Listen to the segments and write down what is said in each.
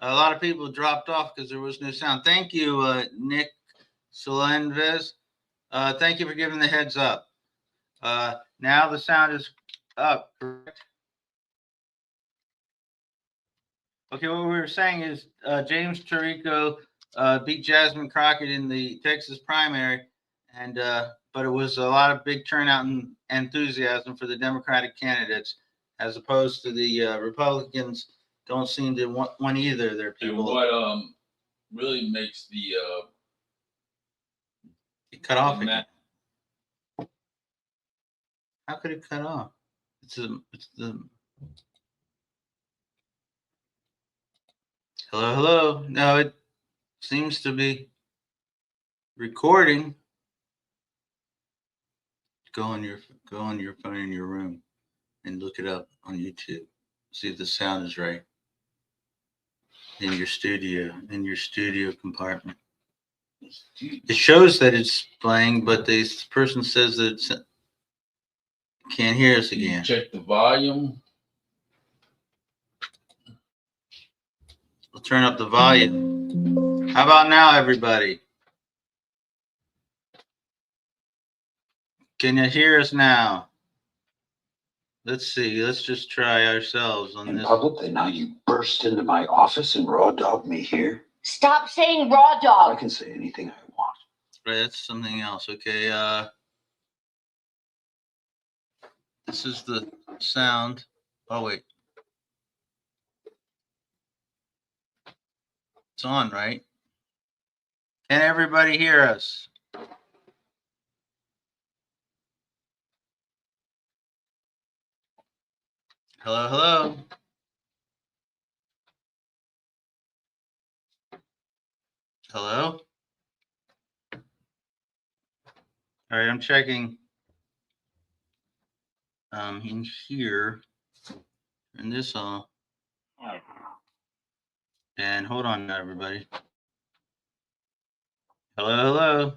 A lot of people dropped off because there was no sound. Thank you, Nick Solenvez. Thank you for giving the heads up. Now the sound is up, correct? Okay, what we were saying is James Talarico beat Jasmine Crockett in the Texas primary, and but it was a lot of big turnout and enthusiasm for the Democratic candidates, as opposed to the Republicans. Don't seem to want either of their people. And what really makes the it cut off again. How could it cut off? It's the hello. No, it seems to be recording. Go on your phone in your room and look it up on YouTube. See if the sound is right in your studio compartment. It shows that it's playing, but this person says that it can't hear us again. Check the volume. We'll turn up the volume. How about now, everybody? Can you hear us now? Let's see. Let's just try ourselves on in this. public, then now you burst into my office and raw dog me here. Stop saying raw dog. I can say anything I want. Right, that's something else. Okay, this is the sound. Oh wait. It's on, right? Can everybody hear us? Hello, hello. Hello? All right, I'm checking in here. Turn this on. And hold on now, everybody. Hello, hello.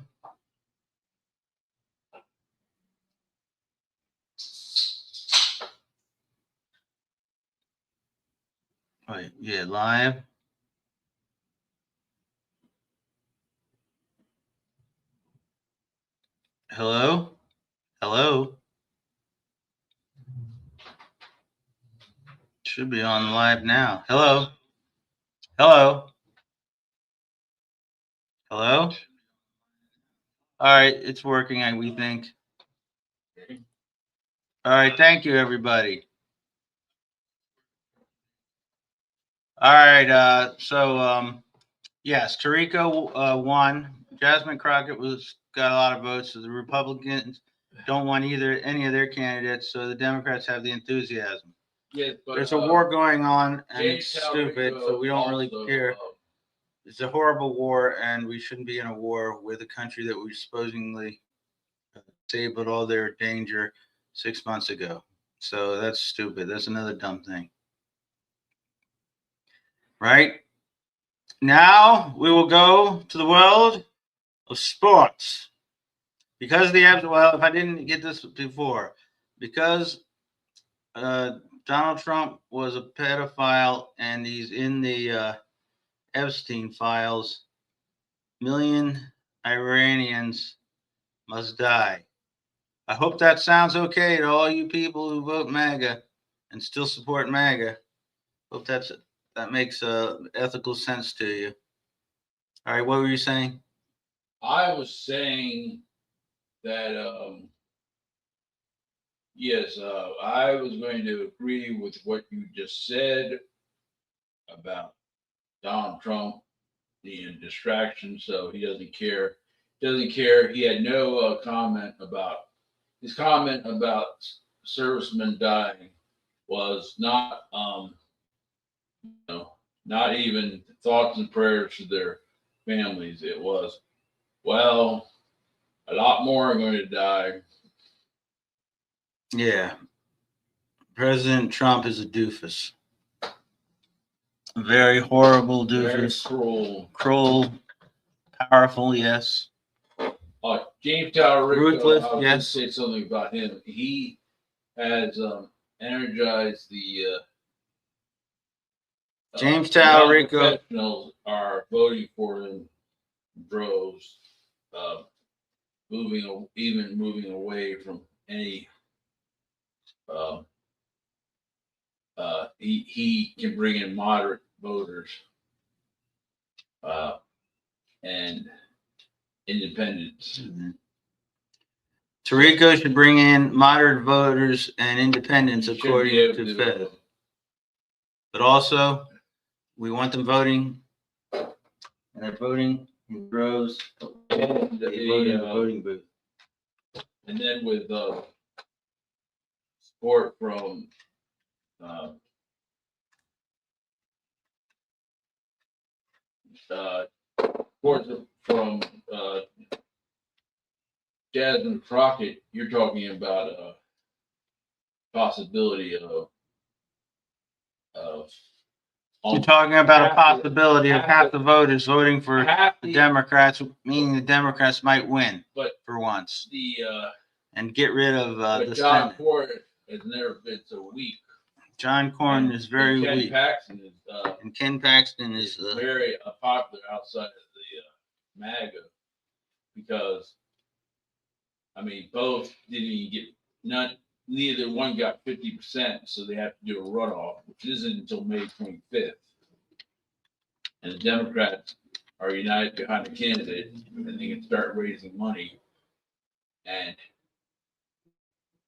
Wait, yeah, live. Hello? Hello? Should be on live now. Hello? Hello? Hello? All right, it's working, we think. All right, thank you, everybody. All right, yes, Talarico won. Jasmine Crockett got a lot of votes, so the Republicans don't want any of their candidates, so the Democrats have the enthusiasm. Yes, but there's a war going on, and it's Talarico stupid, so we don't really also, care. It's a horrible war, and we shouldn't be in a war with a country that we supposedly saved all their danger 6 months ago. So that's stupid. That's another dumb thing. Right? Now we will go to the world of sports. Because if I didn't get this before, because Donald Trump was a pedophile and he's in the Epstein files, million Iranians must die. I hope that sounds okay to all you people who vote MAGA and still support MAGA. Hope that makes ethical sense to you. All right, what were you saying? I was saying that yes, I was going to agree with what you just said about Donald Trump being a distraction, so he doesn't care. He had no comment about his comment about servicemen dying was not not even thoughts and prayers to their families. It was, well, a lot more are going to die. Yeah. President Trump is a doofus. A very horrible doofus. Very cruel, powerful, yes. James Talarico, Ruthless, I was yes. going to say something about him. He has energized the James young Talarico. professionals are voting for them droves, moving away from any. He can bring in moderate voters and independents. Talarico should bring in moderate voters and independents, He should according be able to to, Fed. But also, we want them voting, and they're voting in droves. They vote in the voting booth. And then with support from Jasmine Crockett, you're talking about a possibility of You're talking about a half the- possibility of half the voters voting for half the Democrats, meaning the Democrats might win but for once the and get rid of but the John Senate. Cornyn has never been so weak. John Cornyn is very Ken weak, Paxton is and Ken Paxton is very popular outside of the MAGA because I mean both didn't even get neither one got 50%, so they have to do a runoff, which isn't until May 25th. And the Democrats are united behind the candidate, and they can start raising money and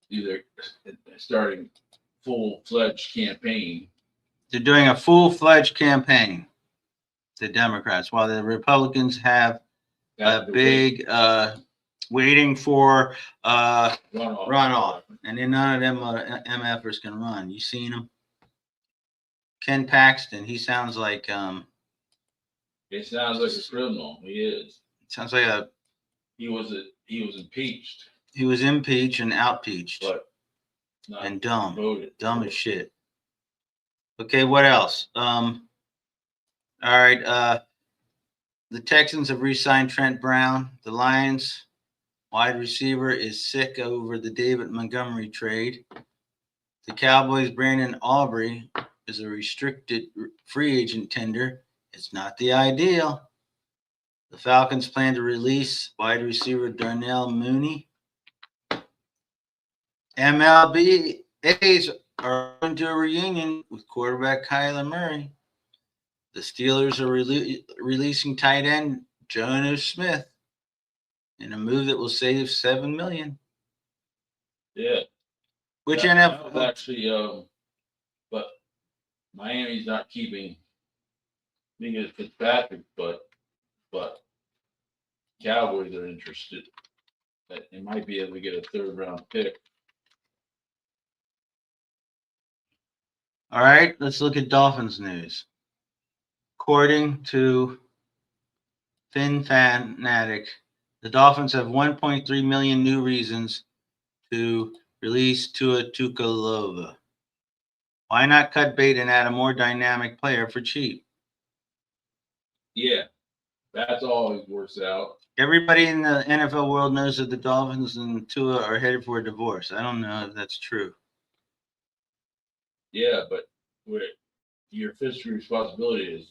either starting full-fledged campaign. they're doing a full-fledged campaign, the Democrats, while the Republicans have a big waiting for runoff, and then none of them MFers can run. You seen him? Ken Paxton, he sounds like It sounds like a criminal. He is. sounds like He was impeached, he was impeached and outpeached but not and dumb voted. as shit. Okay, what else? All right, the Texans have re-signed Trent Brown. The Lions wide receiver is sick over the David Montgomery trade. The Cowboys' Brandon Aubrey is a restricted free agent tender. It's not the ideal. The Falcons plan to release wide receiver Darnell Mooney. MLB's are going to a reunion with quarterback Kyler Murray. The Steelers are releasing tight end Jonnu Smith in a move that will save $7 million. Yeah. Which that NFL? was actually, but Miami's not keeping Minka Fitzpatrick, but Cowboys are interested. That they might be able to get a third-round pick. All right, let's look at Dolphins news. According to FinFanatic, the Dolphins have 1.3 million new reasons to release Tua Tagovailoa. Why not cut bait and add a more dynamic player for cheap? Yeah, that's always works out. Everybody in the NFL world knows that the Dolphins and Tua are headed for a divorce. I don't know if that's true. Yeah, but your fiscal responsibility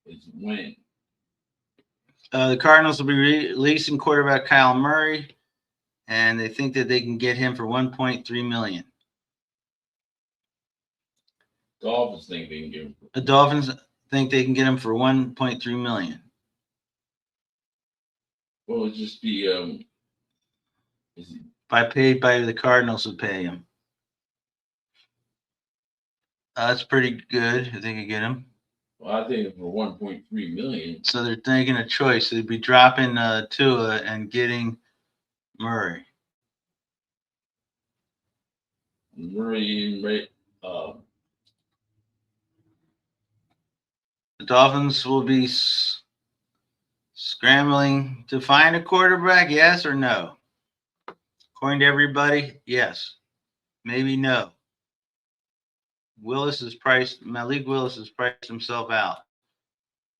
is win. The Cardinals will be releasing quarterback Kyle Murray, and they think that they can get him for $1.3 million. Dolphins think they can give him. The Dolphins think they can get him for $1.3 million. Well, it'd just be Paid by the Cardinals would pay him. That's pretty good if they could get him. well, I think for 1.3 million. So they're thinking a choice. They'd be dropping Tua and getting Murray. Murray, The Dolphins will be scrambling to find a quarterback, yes or no? According to everybody, yes. Maybe no. Malik Willis has priced himself out.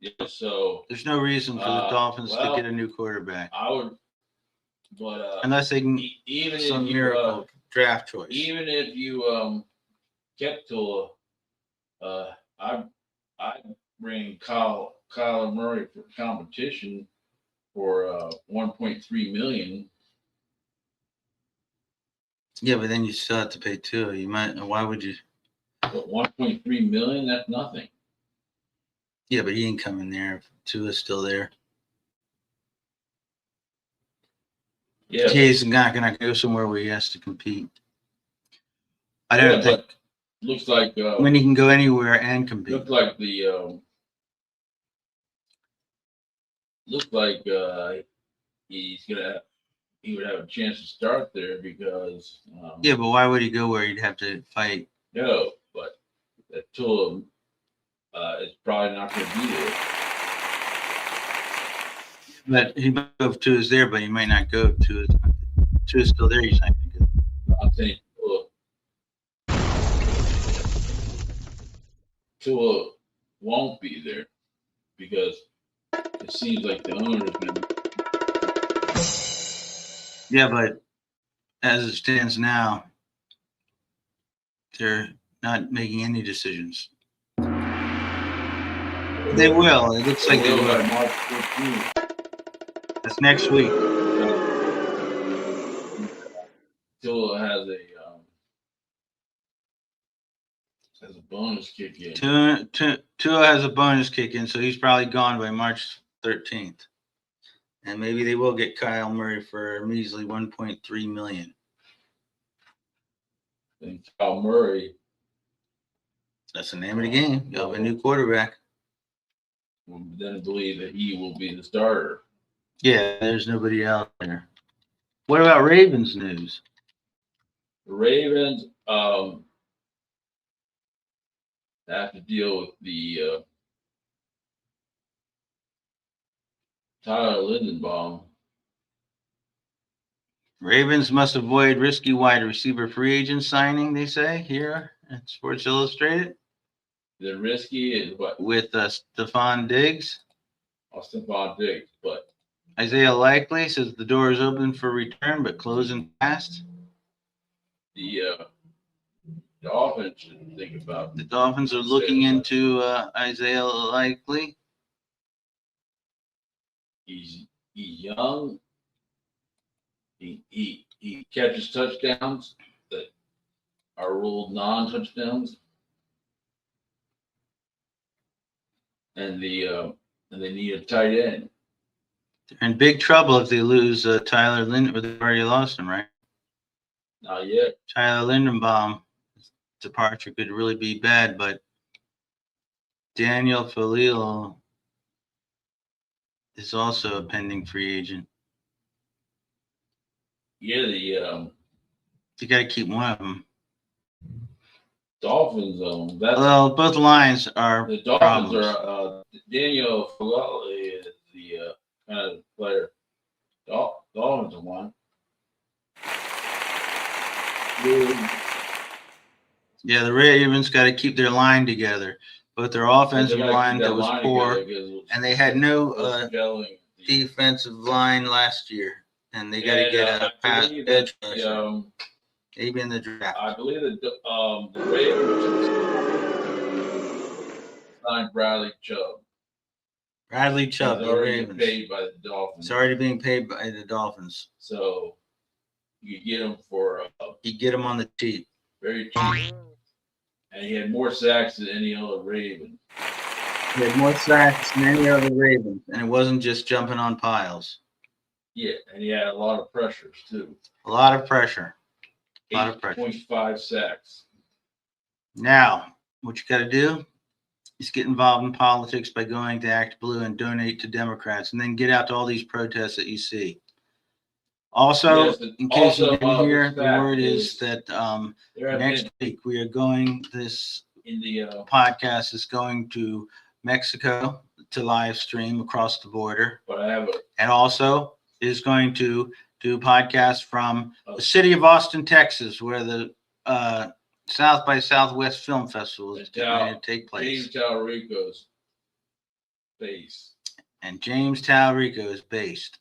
yeah, so There's no reason for the Dolphins to get a new quarterback. I would, but unless they can even some if you miracle draft choice. even if you kept Tua, I bring Kyler Murray for competition for 1.3 million. Yeah, but then you still have to pay Tua. You might. Why would you? But 1.3 million, that's nothing. Yeah, but he ain't coming there. If Tua's still there. Yeah, He's not going to go somewhere where he has to compete. I yeah, don't think. but looks like When he can go anywhere and compete. looks like he would have a chance to start there because Yeah, but why would he go where he'd have to fight? no, but that Tua is probably not going to be there. But he might go if Tua's there, but he might not go if Tua's still there. He's not going to go. I'm saying Tua won't be there because it seems like the owner is going to. Yeah, but as it stands now, they're not making any decisions. They will. It looks like they by will. March 14th. That's next week. Tua has a bonus kick in. Tua has a bonus kick in, so he's probably gone by March 13th. And maybe they will get Kyle Murray for a measly $1.3 million. And Kyle Murray. That's the name of the game. You have a new quarterback. Then believe that he will be the starter. Yeah, there's nobody out there. What about Ravens news? The Ravens have to deal with the Tyler Lindenbaum. Ravens must avoid risky wide receiver free agent signing, they say here at Sports Illustrated. The risky is what? With Stephon Diggs. Stephon Diggs, but Isaiah Likely says the door is open for return, but closing fast. The Dolphins should think about. The Dolphins are looking into Isaiah Likely. He's young. He catches touchdowns that are ruled non-touchdowns, and they need a tight end. They're in big trouble if they lose Tyler Linden, or they've already lost him, right? Not yet. Tyler Lindenbaum departure could really be bad, but Daniel Falil is also a pending free agent. Yeah, You got to keep one of them. Dolphins. Well, both lines are the Dolphins problems. are. Daniel Falil is the kind of player. Dolphins are one. Yeah, the Ravens got to keep their line together. Both their offensive line that was poor, and they had no defensive line last year, and they got to get a pass edge rusher. Maybe in the draft. I believe that the Ravens signed Bradley Chubb. Bradley Chubb, He's the already Ravens. paid by the Dolphins. It's already being paid by the Dolphins. So you get him for you get him on the cheap. Very cheap. And he had more sacks than any other Raven. He had more sacks than any other Raven, and it wasn't just jumping on piles. Yeah, and he had a lot of pressures too. A lot of pressure. 8.5 sacks. Now, what you got to do is get involved in politics by going to Act Blue and donate to Democrats, and then get out to all these protests that you see. Also, yes, in case you didn't hear, the word is that next week we are going. This in the podcast is going to Mexico to live stream across the border. But I have and also is going to do a podcast from the city of Austin, Texas, where the South by Southwest Film Festival is going to take place. James Talarico's base. And James Talarico is based.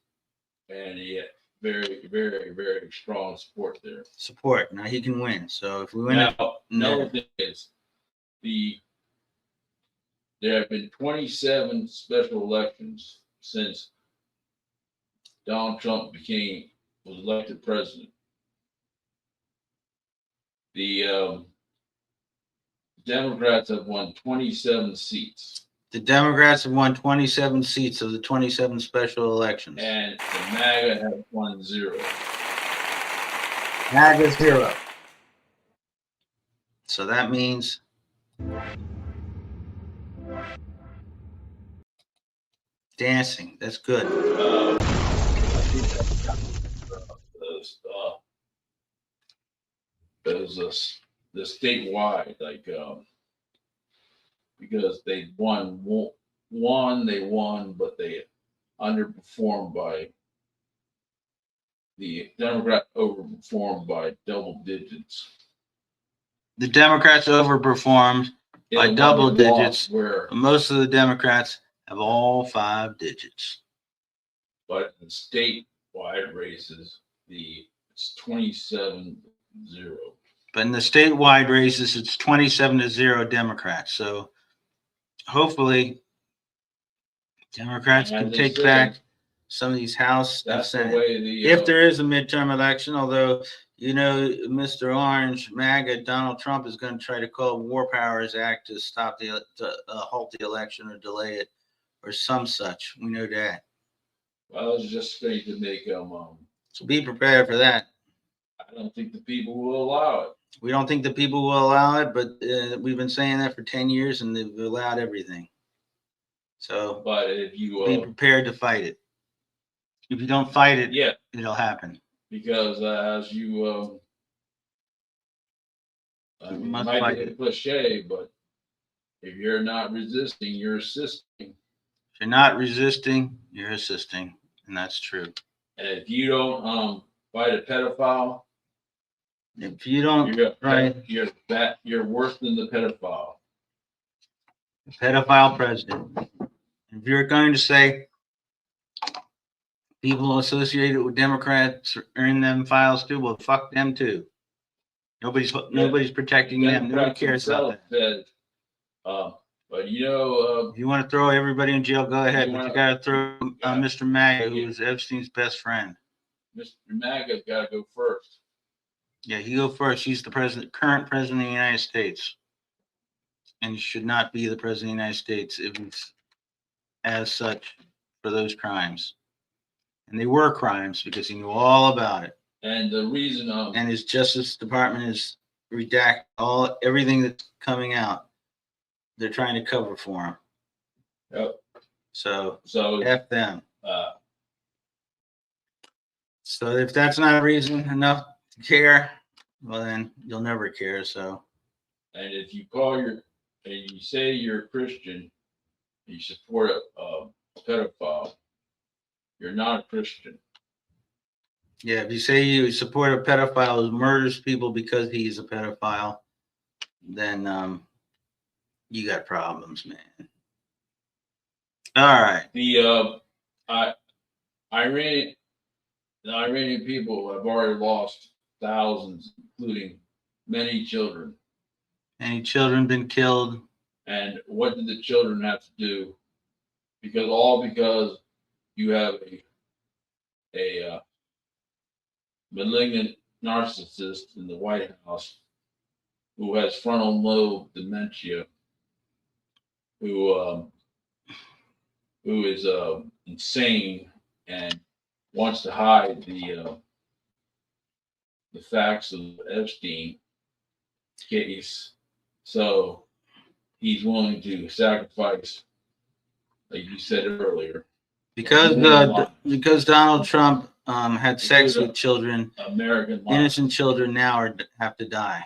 And he had very, very, very strong support there. Support. Now he can win. So if we win another thing is there have been 27 special elections since Donald Trump was elected president. The Democrats have won 27 seats. The Democrats have won 27 seats of the 27 special elections. And the MAGA have won 0. MAGA 0. So that means dancing. That's good. I think that's the statewide, like, because they won, but they underperformed by the Democrat overperformed by double digits. The Democrats overperformed by double digits. Where, most of the Democrats have all 5 digits. but in statewide races, it's 27-0. But in the statewide races, it's 27-0 Democrats. So hopefully, Democrats can take back some of these House and That's the Senate. way If there is a midterm election, although, you know, Mr. Orange, MAGA, Donald Trump is going to try to call War Powers Act to stop to halt the election or delay it or some such. We know that. Well, I was just going to make them. So be prepared for that. I don't think the people will allow it. We don't think the people will allow it, but we've been saying that for 10 years and they've allowed everything. So But if you be prepared to fight it. If you don't fight it, yeah, it'll happen. because as you, I mean, it Must might fight be a it. cliche, but if you're not resisting, you're assisting. If you're not resisting, you're assisting, and that's true. And if you don't fight a pedophile, If you don't, you're worse than the pedophile. pedophile president. If you're going to say people associated with Democrats are in them files too, well, fuck them too. Nobody's protecting them. Nobody cares about that. Said, but you know, If you want to throw everybody in jail, go ahead. But you got to throw Yeah. Mr. MAGA, who was Epstein's best friend. Mr. MAGA's got to go first. Yeah, he go first. He's the current president of the United States, and he should not be the president of the United States if he's as such for those crimes. And they were crimes because he knew all about it. And the reason, And his Justice Department is redact everything that's coming out. They're trying to cover for him. Yep. So So F them. So if that's not reason enough to care, well then you'll never care. So and if you and you say you're a Christian, you support a pedophile, you're not a Christian. yeah, if you say you support a pedophile who murders people because he's a pedophile, then you got problems, man. All right. The Iranian people have already lost thousands, including many children. Any children been killed? And what did the children have to do? Because you have a malignant narcissist in the White House who has frontal lobe dementia, who is insane and wants to hide the facts of Epstein case. So he's willing to sacrifice, like you said earlier, because Donald Trump had sex with children, American life. innocent children now have to die.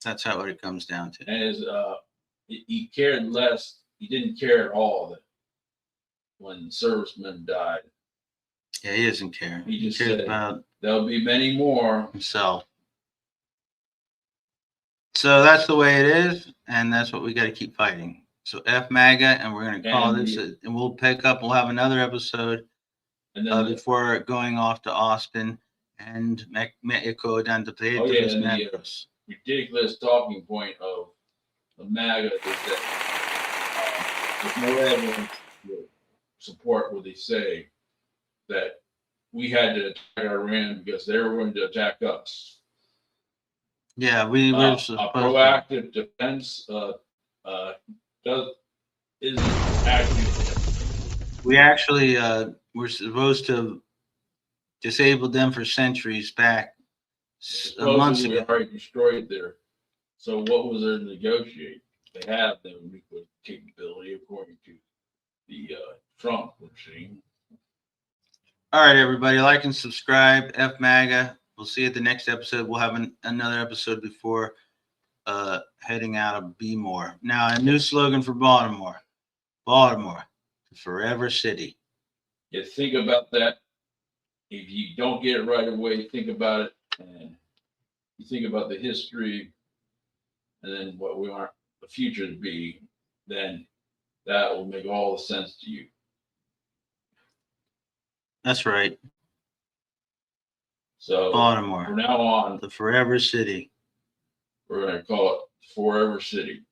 That's how it comes down to. And he cared less. He didn't care at all that when servicemen died. Yeah, he doesn't care. He just cares said, about there'll be many more. himself. So that's the way it is, and that's what we got to keep fighting. So F MAGA, and we're going to call this, and we'll pick up. We'll have another episode And then before going off to Austin and Mexico down to ridiculous talking point of the MAGA is that there's no evidence to support what they say that we had to attack Iran because they were going to attack us. Yeah, we were A supposed to. proactive defense isn't actually. We actually were supposed to disable them for centuries back months Supposedly we ago. already destroyed their. So what was there to negotiate? They have the nuclear capability, according to the Trump regime. All right, everybody, like and subscribe. F MAGA. We'll see you at the next episode. We'll have another episode before heading out of Be More. Now, a new slogan for Baltimore. Baltimore, the forever city. You think about that. If you don't get it right away, think about it, and you think about the history, and then what we want the future to be. Then that will make all the sense to you. That's right. So Baltimore, from now on, the forever city. we're going to call it Forever City.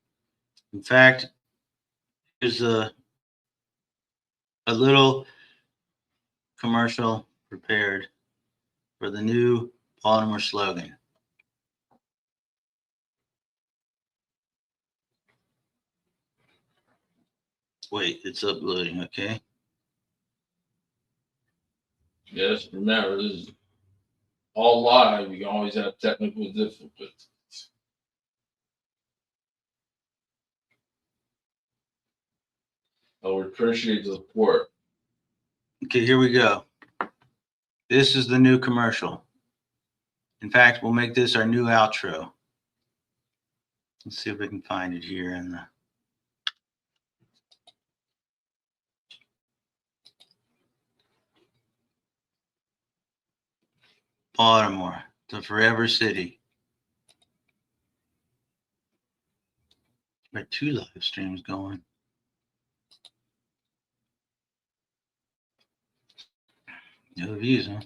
In fact, here's a little commercial prepared for the new Baltimore slogan. Wait, it's uploading, okay? Yes, remember, this is all live. You can always have technical difficulties. I would appreciate the support. Okay, here we go. This is the new commercial. In fact, we'll make this our new outro. Let's see if we can find it here in the. Baltimore, the forever city. Got 2 live streams going. No views, huh?